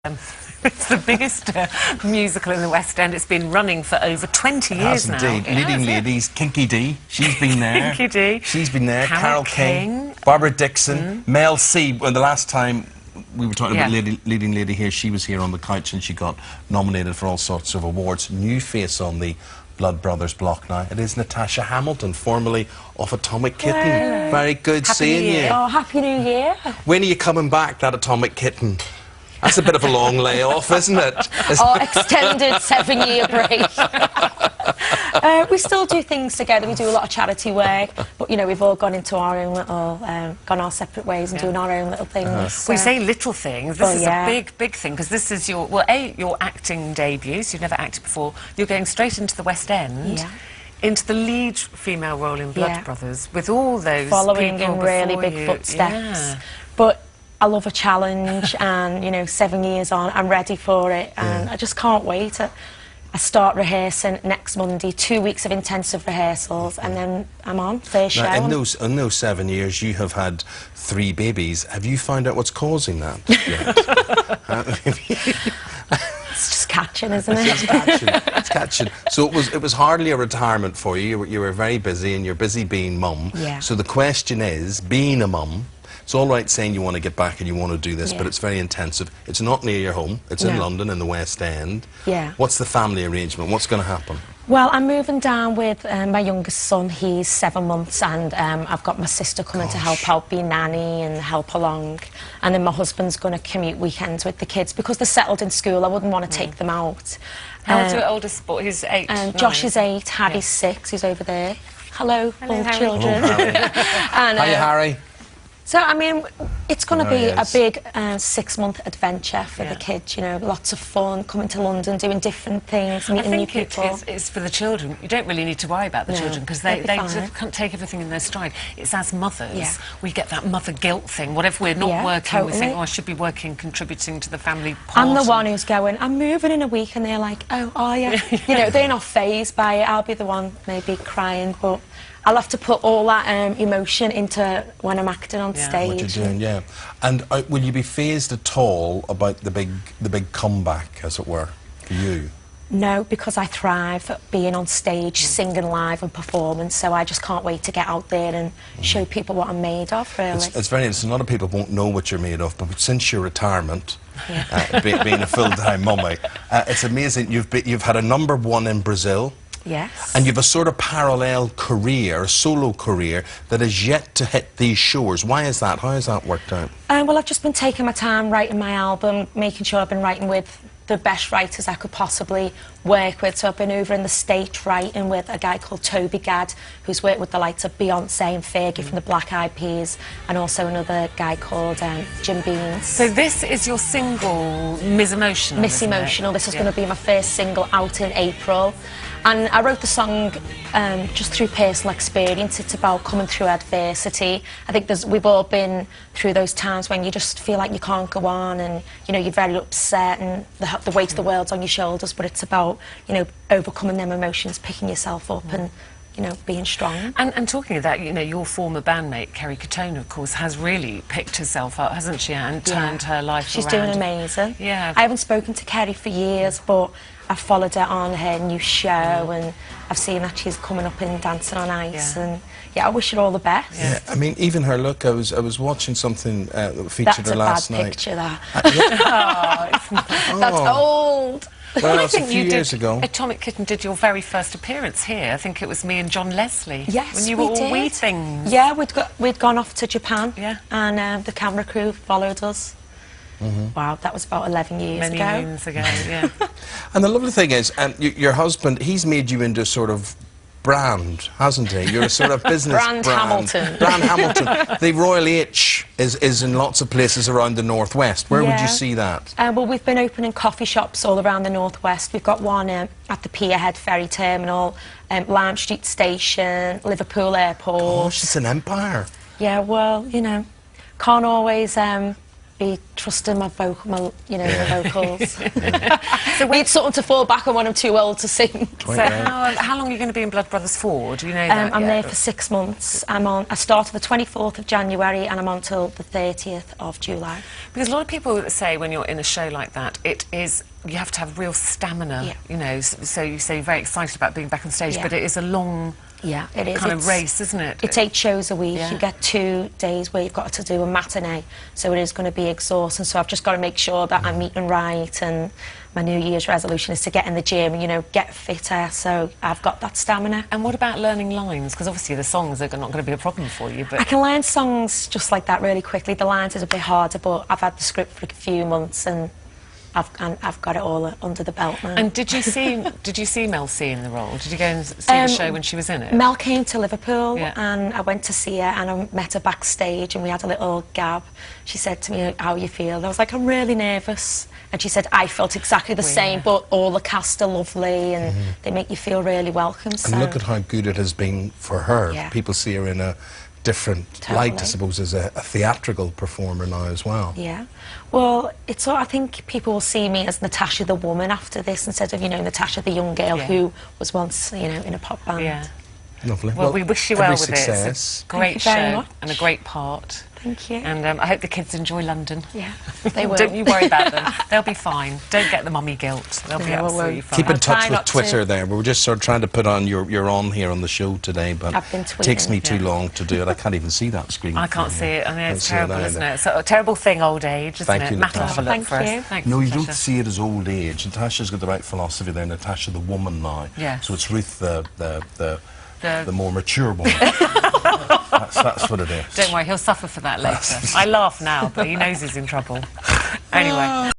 It's the biggest musical in the West End. It's been running for over 20 years now. Indeed. Leading ladies, Kinky Dee, she's been there. Kinky Dee. She's been there. Carol King, Barbara Dixon, Mel C. Well, the last time we were talking about leading lady here, she was here on the couch and she got nominated for all sorts of awards. New face on the Blood Brothers block now. It is Natasha Hamilton, formerly of Atomic Kitten. Hello. Very good seeing you. Oh, Happy New Year. When are you coming back, that Atomic Kitten? That's a bit of a long layoff, isn't it? Oh, extended 7-year break. We still do things together. We do a lot of charity work, but you know, we've all gone into our own little, gone our separate ways and doing our own little things. We say little things. This is a big thing because this is your your acting debut. So you've never acted before. You're going straight into the West End. Yeah. Into the lead female role in Blood Brothers with all those following people in really big footsteps. But I love a challenge, and you know, 7 years on, I'm ready for it, and I just can't wait. I start rehearsing next Monday, 2 weeks of intensive rehearsals, and then I'm on first show. In those 7 years, you have had 3 babies. Have you found out what's causing that yet? It's just catching, isn't it? It's catching. It's catching. So it was hardly a retirement for you. You were very busy, and you're busy being mum. Yeah. So the question is, being a mum, it's all right saying you want to get back and you want to do this, but it's very intensive. It's not near your home. It's in London, in the West End. Yeah. What's the family arrangement? What's going to happen? Well, I'm moving down with my youngest son. He's 7 months, and I've got my sister coming to help out, be nanny and help along. And then my husband's going to commute weekends with the kids because they're settled in school. I wouldn't want to take them out. How old's your oldest boy? He's 8. Josh is 8. Harry's 6. He's over there. Hello all Harry. children. Hello, Harry. Hiya, Harry. So, I mean, it's going to be a big 6-month adventure for the kids, you know, lots of fun, coming to London, doing different things, meeting new people. It's for the children. You don't really need to worry about the children because they can't take everything in their stride. It's as mothers, we get that mother guilt thing. Whatever we're not working, we think, oh, I should be working, contributing to the family pot. I'm the one who's going, I'm moving in a week, and they're like, oh, are you? You know, they're not fazed by it. I'll be the one maybe crying, but I'll have to put all that emotion into when I'm acting on stage. What you're doing, And will you be fazed at all about the big comeback, as it were, for you? No, because I thrive at being on stage, singing live and performing, so I just can't wait to get out there and show people what I'm made of, really. It's very interesting. A lot of people won't know what you're made of, but since your retirement, being a full-time mummy, it's amazing. You've had a #1 in Brazil. Yes. And you've a sort of parallel career, a solo career, that is yet to hit these shores. Why is that? How has that worked out? Well, I've just been taking my time writing my album, making sure I've been writing with the best writers I could possibly work with. So I've been over in the States writing with a guy called Toby Gad, who's worked with the likes of Beyonce and Fergie from the Black Eyed Peas, and also another guy called Jim Beans. So this is your single, Miss Emotional, Miss Emotional. This is going to be my first single out in April. And I wrote the song just through personal experience. It's about coming through adversity. I think we've all been through those times when you just feel like you can't go on, and you know, you're very upset and the weight of the world's on your shoulders, but it's about, you know, overcoming them emotions, picking yourself up and, you know, being strong. And talking of that, you know, your former bandmate, Kerry Katona, of course, has really picked herself up, hasn't she, and turned her life around. She's doing amazing. Yeah. I haven't spoken to Kerry for years, but I've followed her on her new show, and I've seen that she's coming up in Dancing on Ice, and I wish her all the best. Yeah, I mean, even her look, I was watching something that featured her last night. That's a bad picture, that. That's old. Well, I think a few years ago. Atomic Kitten did your very first appearance here. I think it was me and John Leslie. Yes, when you were all wee things. Yeah, we'd gone off to Japan. Yeah. And the camera crew followed us. Wow, that was about 11 years ago. Many moons ago, yeah. And the lovely thing is, your husband, he's made you into a sort of brand, hasn't he? You're a sort of business brand. Hamilton. Brand Hamilton. The Royal H is in lots of places around the Northwest. Where would you see that? Well, we've been opening coffee shops all around the Northwest. We've got one at the Pierhead Ferry Terminal, Lime Street Station, Liverpool Airport. Gosh, it's an empire. Yeah, well, you know, can't always be trusting my vocal, my vocals. So we need something to fall back on when I'm too old to sing. So how long are you going to be in Blood Brothers for? Do you know that I'm yet? there for 6 months. I started the 24th of January and I'm on till the 30th of July. Because a lot of people say when you're in a show like that, you have to have real stamina, so you say you're very excited about being back on stage, but it is a long it is. kind of race, isn't it? It's 8 shows a week. Yeah. You get 2 days where you've got to do a matinee, so it is going to be exhausting. So I've just got to make sure that I'm eating right, and my New Year's resolution is to get in the gym and, get fitter, so I've got that stamina. And what about learning lines? Because obviously the songs are not going to be a problem for you, but... I can learn songs just like that really quickly. The lines is a bit harder, but I've had the script for a few months and I've got it all under the belt now. And did you see Mel C in the role? Did you go and see the show when she was in it? Mel came to Liverpool and I went to see her and I met her backstage and we had a little gab. She said to me, how you feel? And I was like, I'm really nervous. And she said, I felt exactly the same, but all the cast are lovely and they make you feel really welcome. And look at how good it has been for her. Yeah. People see her in a different light, I suppose, as a theatrical performer now as well. Yeah. Well, I think people will see me as Natasha the woman after this instead of, Natasha the young girl who was once, in a pop band. Yeah. Lovely. Well, we wish you well with success. it. It's a great show and a great part. Thank you. And I hope the kids enjoy London. Yeah, they will. Don't you worry about them. They'll be fine. Don't get the mummy guilt. They'll be absolutely fine. Keep in touch with Twitter there. We were just sort of trying to put on you're on here on the show today, but it takes me too long to do it. I can't even see that screen. I can't see it. I mean, it's terrible, isn't it? It's a terrible thing, old age, isn't it? Matt will have a look for us. Thank you. No, you don't see it as old age. Natasha's got the right philosophy there. Natasha the woman now. Yeah. So it's Ruth the more mature one. That's what it is. Don't worry, he'll suffer for that later. I laugh now, but he knows he's in trouble. Anyway.